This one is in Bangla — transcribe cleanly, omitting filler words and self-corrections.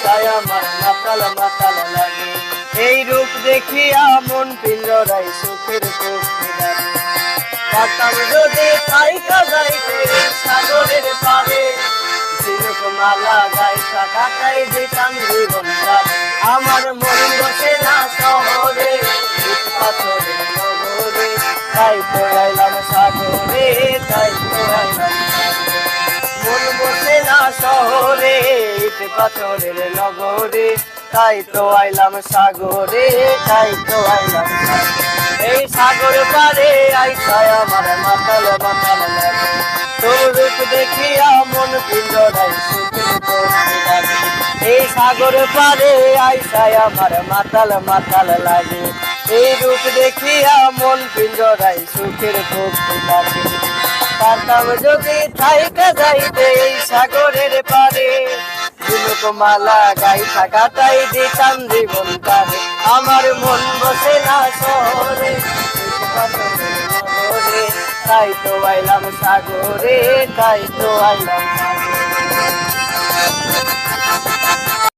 আইসায় আমার মাতাল মাতাল লাগে। এই রূপ দেখিয়া মন পিঞ্জরায় সুখের পক্ষী লাগে। পারতাম যদি থাইকা যাইতে সাগরের পারে, ঝিনুক মালা গাইছা কাটাই দিতাম জীবনটা। আমার মন বসে না শহরে, ইট পাথরের নগরে, তাই তো আইলাম সাগরে, তাই তো আইলাম সাগরে। মন বসে না শহরে, ইট পাথরের নগরে, তাই তো আইলাম সাগরে, তাই তো আইলাম সাগরে। এই সাগর পারে আইসায় আমার মাতাল মাতাল লাগে। তোর রূপ দেখিয়া মন পিঞ্জরায় সুখের পক্ষী লাগে। এই সাগর পারে আইসায় আমার মাতাল মাতাল লাগে। এই রূপ দেখিয়া মন পিঞ্জরায় সুখের পক্ষী লাগে। পারতাম যদি থাইকা যাইতে এই সাগরের পারে, ঝিনুক মালা গাইছা কাটাই দিতাম জীবনটারে। আমার মন বসে না শহরে, নগরে, তাই তো আইলাম সাগরে, তাই তো আইলাম সাগরে।